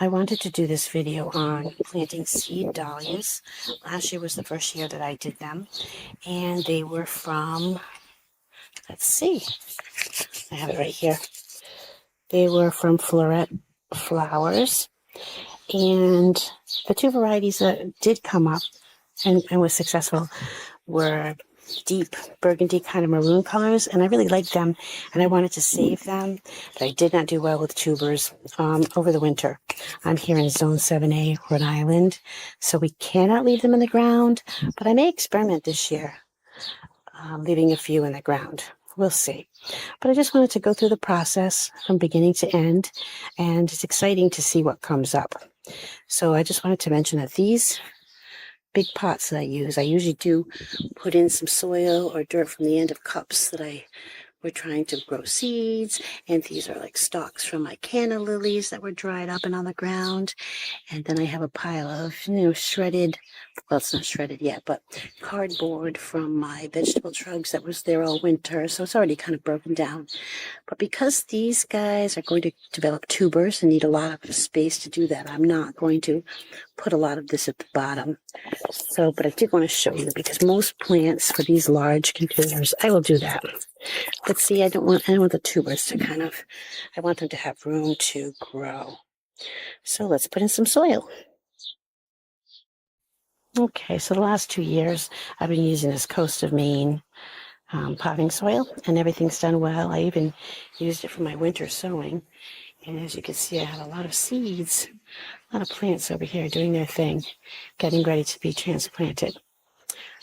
I wanted to do this video on planting seed dahlias. Last year was the first year that I did them, and they were from, let's see, I have it right here. They were from Floret Flowers, and the two varieties that did come up and was successful were deep burgundy kind of maroon colors, and I really liked them, and I wanted to save them, but I did not do well with tubers over the winter. I'm here in Zone 7A, Rhode Island, so we cannot leave them in the ground, but I may experiment this year, leaving a few in the ground. We'll see. But I just wanted to go through the process from beginning to end, and it's exciting to see what comes up. So I just wanted to mention that these big pots that I usually do put in some soil or dirt from the end of cups that I were trying to grow seeds, and these are like stalks from my canna lilies that were dried up and on the ground. And then I have a pile of, shredded, well, it's not shredded yet, but cardboard from my vegetable trucks that was there all winter, so it's already kind of broken down. But because these guys are going to develop tubers and need a lot of space to do that, I'm not going to put a lot of this at the bottom. So, but I did want to show you, because most plants for these large containers, I will do that. But see, I don't want the tubers to I want them to have room to grow. So let's put in some soil. Okay, so the last 2 years, I've been using this Coast of Maine potting soil, and everything's done well. I even used it for my winter sowing. And as you can see, I have a lot of seeds, a lot of plants over here doing their thing, getting ready to be transplanted.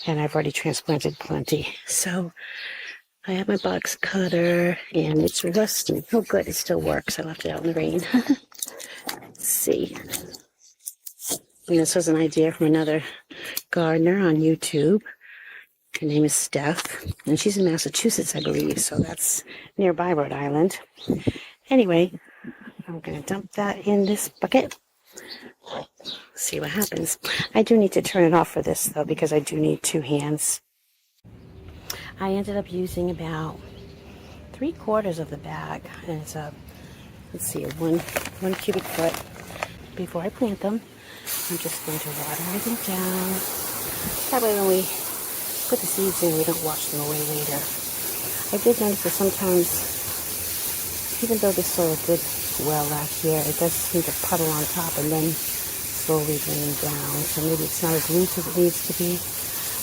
And I've already transplanted plenty. So I have my box cutter, and it's rusty. Oh, good, it still works. I left it out in the rain. Let's see. And this was an idea from another gardener on YouTube. Her name is Steph, and she's in Massachusetts, I believe, so that's nearby Rhode Island. Anyway, I'm going to dump that in this bucket. See what happens. I do need to turn it off for this, though, because I do need 2 hands. I ended up using about 3/4 of the bag, and it's let's see, one cubic foot. Before I plant them, I'm just going to water everything down. That way when we put the seeds in, we don't wash them away later. I did notice that sometimes, even though this soil did well last year, it does seem to puddle on top and then slowly drain down. So maybe it's not as loose as it needs to be,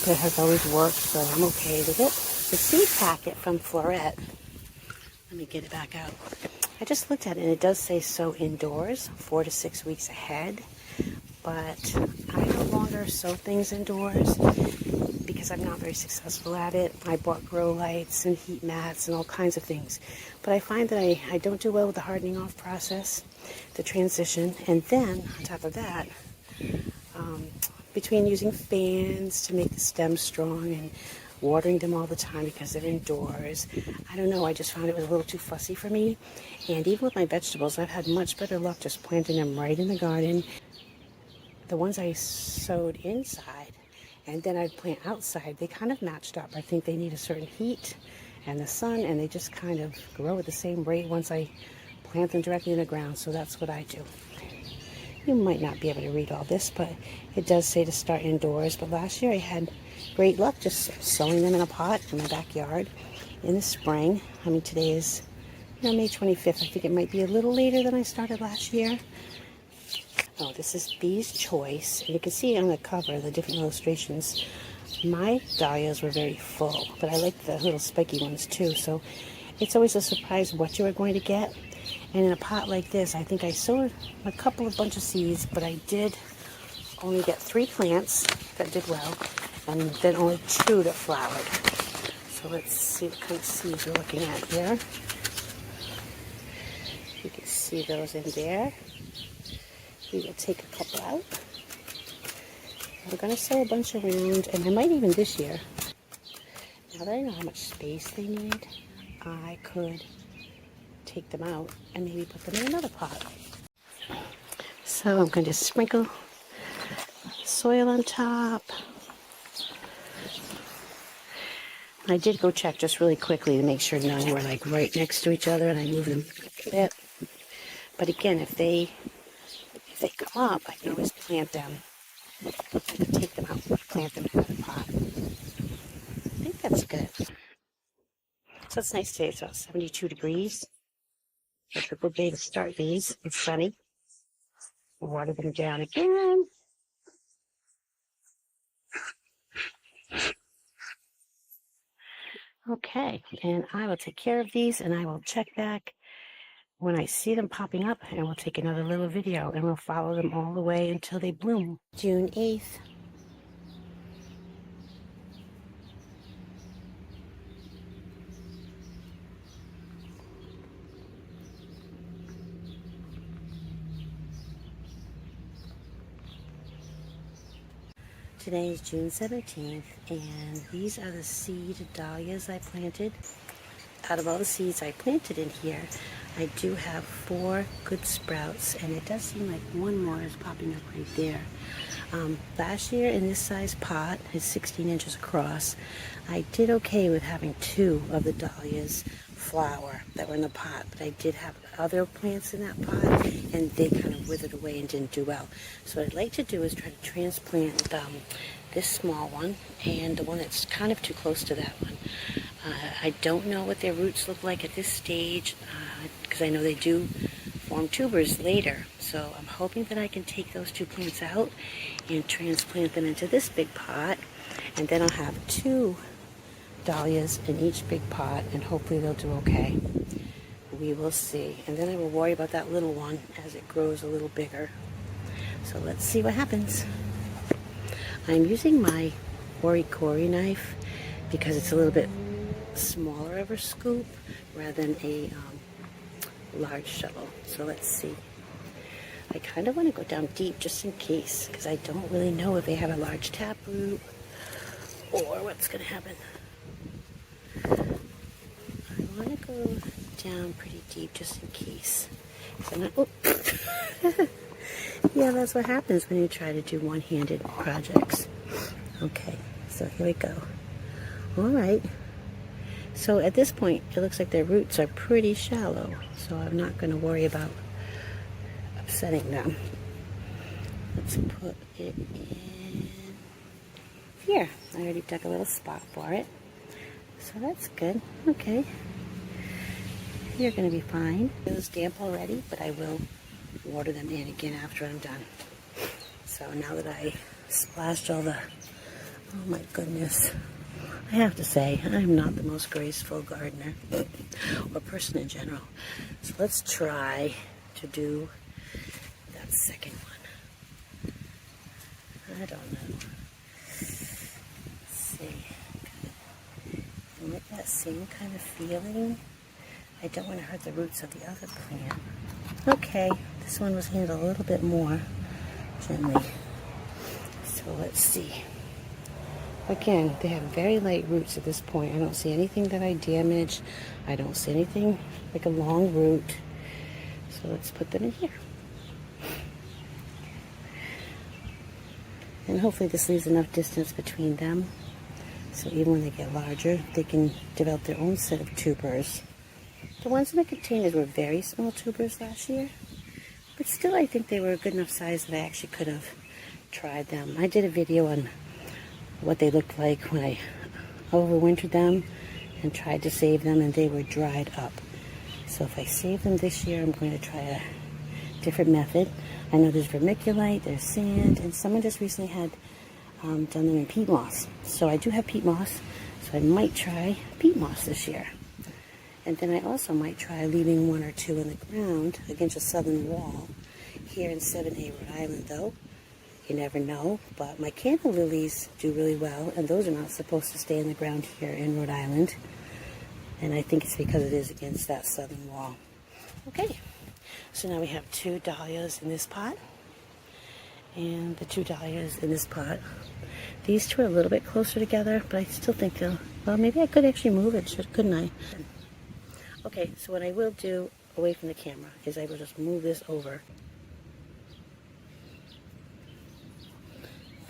but it has always worked, so I'm okay with it. The seed packet from Floret, let me get it back out. I just looked at it, and it does say sow indoors 4 to 6 weeks ahead, but I no longer sow things indoors because I'm not very successful at it. I bought grow lights and heat mats and all kinds of things, but I find that I don't do well with the hardening off process, the transition, and then on top of that, between using fans to make the stems strong and watering them all the time because they're indoors, I don't know, I just found it was a little too fussy for me. And even with my vegetables, I've had much better luck just planting them right in the garden. The ones I sowed inside and then I'd plant outside, they kind of matched up. I think they need a certain heat and the sun, and they just kind of grow at the same rate once I plant them directly in the ground. So that's what I do. You might not be able to read all this, but it does say to start indoors. But last year I had great luck just sowing them in a pot in my backyard in the spring. I mean, today is May 25th. I think it might be a little later than I started last year. Oh, this is Bee's Choice. And you can see on the cover the different illustrations. My dahlias were very full, but I like the little spiky ones too. So it's always a surprise what you are going to get. And in a pot like this, I think I sowed a bunch of seeds, but I did only get 3 plants that did well, and then only 2 that flowered. So let's see what kind of seeds we're looking at here. You can see those in there. We will take a couple out. I'm going to sow a bunch around, and I might even this year, now that I know how much space they need, I could take them out and maybe put them in another pot. So I'm going to sprinkle soil on top. I did go check just really quickly to make sure none were like right next to each other, and I moved them a bit. But again, if if they come up, I can always plant them. I can take them out and plant them in another pot. I think that's good. So it's nice today. It's about 72 degrees. It's a good day to start these. It's sunny. Water them down again. Okay, and I will take care of these, and I will check back when I see them popping up, and we'll take another little video, and we'll follow them all the way until they bloom. June 8th. Today is June 17th, and these are the seed dahlias I planted. Out of all the seeds I planted in here, I do have 4 good sprouts, and it does seem like one more is popping up right there. Last year in this size pot, is 16 inches across, I did okay with having 2 of the dahlias flower that were in the pot, but I did have other plants in that pot, and they kind of withered away and didn't do well. So what I'd like to do is try to transplant this small one and the one that's kind of too close to that one. I don't know what their roots look like at this stage, because I know they do form tubers later. So I'm hoping that I can take those 2 plants out and transplant them into this big pot, and then I'll have 2 dahlias in each big pot, and hopefully they'll do okay. We will see. And then I will worry about that little one as it grows a little bigger. So let's see what happens. I'm using my ori-kori knife because it's a little bit smaller of a scoop rather than a large shovel. So let's see. I kind of want to go down deep just in case, because I don't really know if they have a large taproot or what's going to happen. I want to go down pretty deep just in case. Oh. Yeah, that's what happens when you try to do one-handed projects. Okay, so here we go. All right. So at this point, it looks like their roots are pretty shallow, so I'm not going to worry about upsetting them. Let's put it in here. I already dug a little spot for it, so that's good. Okay. You're going to be fine. It was damp already, but I will water them in again after I'm done. So now that I splashed all the, oh my goodness, I have to say, I'm not the most graceful gardener or person in general. So let's try to do that second one. I don't know. Let's see. With that same kind of feeling, I don't want to hurt the roots of the other plant. Okay, this one was handled a little bit more gently. So let's see. Again, they have very light roots at this point. I don't see anything that I damaged. I don't see anything like a long root. So let's put them in here. And hopefully this leaves enough distance between them, so even when they get larger, they can develop their own set of tubers. The ones in the containers were very small tubers last year, but still I think they were a good enough size that I actually could have tried them. I did a video on what they looked like when I overwintered them and tried to save them, and they were dried up. So if I save them this year, I'm going to try a different method. I know there's vermiculite, there's sand, and someone just recently had done them in peat moss. So I do have peat moss, so I might try peat moss this year. And then I also might try leaving 1 or 2 in the ground against a southern wall. Here in 7A, Rhode Island, though, you never know. But my candle lilies do really well, and those are not supposed to stay in the ground here in Rhode Island. And I think it's because it is against that southern wall. Okay, so now we have 2 dahlias in this pot, and the 2 dahlias in this pot. These 2 are a little bit closer together, but I still think they'll, well, maybe I could actually move it, couldn't I? Okay, so what I will do away from the camera is I will just move this over.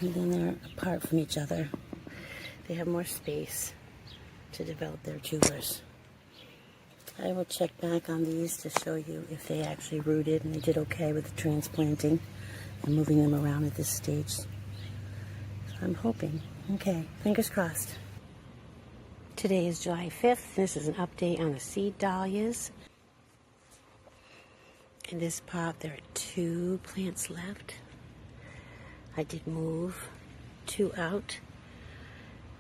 And then they're apart from each other. They have more space to develop their tubers. I will check back on these to show you if they actually rooted and they did okay with the transplanting. I'm moving them around at this stage. So I'm hoping. Okay, fingers crossed. Today is July 5th. This is an update on the seed dahlias. In this pot, there are 2 plants left. I did move 2 out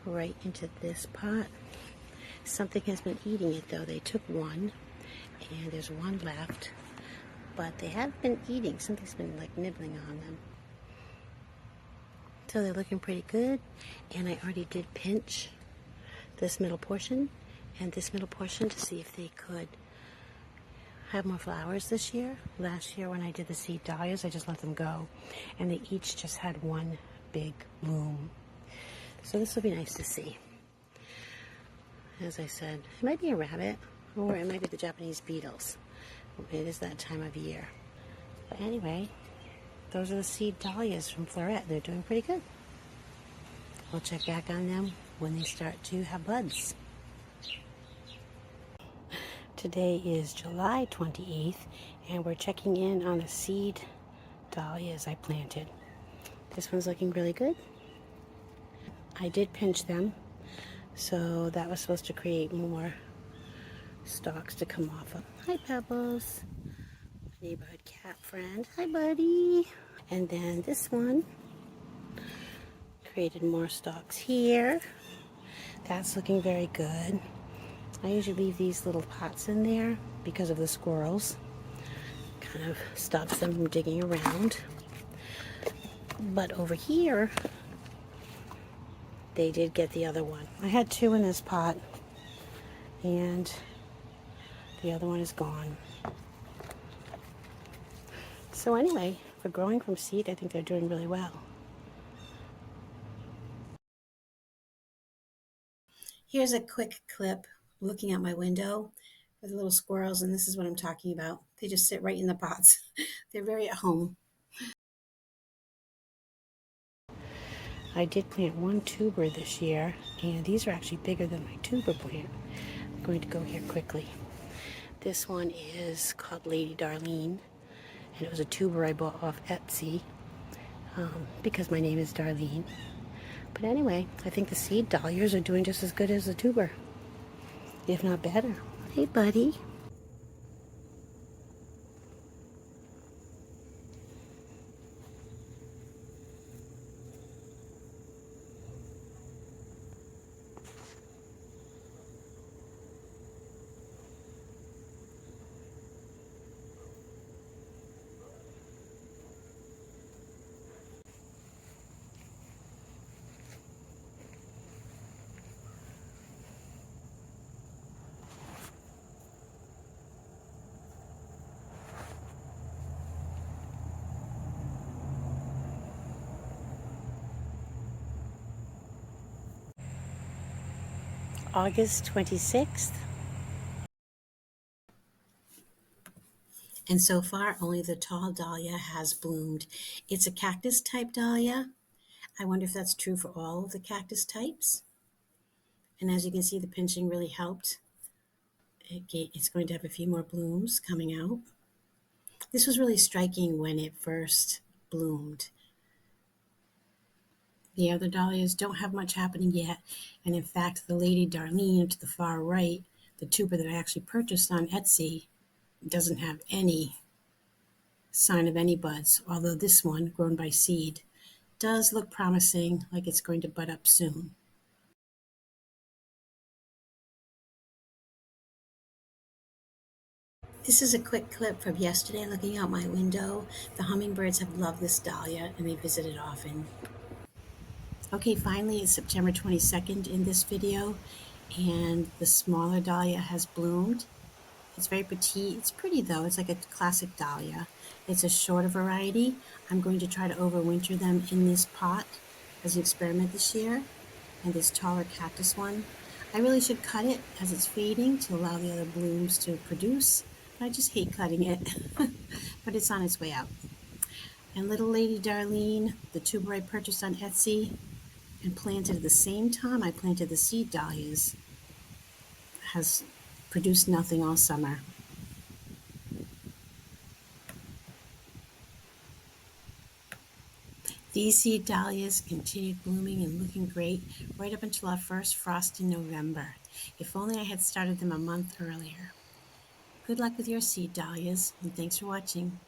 right into this pot. Something has been eating it though. They took 1 and there's 1 left, but they have been eating. Something's been like nibbling on them. So they're looking pretty good, and I already did pinch this middle portion and this middle portion to see if they could have more flowers this year. Last year when I did the seed dahlias, I just let them go, and they each just had 1 big bloom. So this will be nice to see. As I said, it might be a rabbit, or it might be the Japanese beetles. It is that time of year. But anyway, those are the seed dahlias from Floret. They're doing pretty good. We'll check back on them when they start to have buds. Today is July 28th, and we're checking in on the seed dahlias I planted. This one's looking really good. I did pinch them, so that was supposed to create more stalks to come off of. Hi, Pebbles. Neighborhood cat friend. Hi, buddy. And then this one created more stalks here. That's looking very good. I usually leave these little pots in there because of the squirrels. Kind of stops them from digging around. But over here, they did get the other one. I had 2 in this pot, and the other one is gone. So anyway, for growing from seed, I think they're doing really well. Here's a quick clip looking out my window for the little squirrels, and this is what I'm talking about. They just sit right in the pots. They're very at home. I did plant 1 tuber this year, and these are actually bigger than my tuber plant. I'm going to go here quickly. This one is called Lady Darlene, and it was a tuber I bought off Etsy because my name is Darlene. But anyway, I think the seed dahlias are doing just as good as the tuber, if not better. Hey, buddy. August 26th. And so far, only the tall dahlia has bloomed. It's a cactus type dahlia. I wonder if that's true for all of the cactus types. And as you can see, the pinching really helped. It's going to have a few more blooms coming out. This was really striking when it first bloomed. The other dahlias don't have much happening yet. And in fact, the Lady Darlene to the far right, the tuber that I actually purchased on Etsy, doesn't have any sign of any buds, although this one, grown by seed, does look promising, like it's going to bud up soon. This is a quick clip from yesterday looking out my window. The hummingbirds have loved this dahlia and they visit it often. Okay, finally it's September 22nd in this video, and the smaller dahlia has bloomed. It's very petite. It's pretty though. It's like a classic dahlia. It's a shorter variety. I'm going to try to overwinter them in this pot as an experiment this year. And this taller cactus one, I really should cut it as it's fading to allow the other blooms to produce. I just hate cutting it, but it's on its way out. And little Lady Darlene, the tuber I purchased on Etsy and planted at the same time I planted the seed dahlias, has produced nothing all summer. These seed dahlias continued blooming and looking great right up until our first frost in November. If only I had started them a month earlier. Good luck with your seed dahlias, and thanks for watching.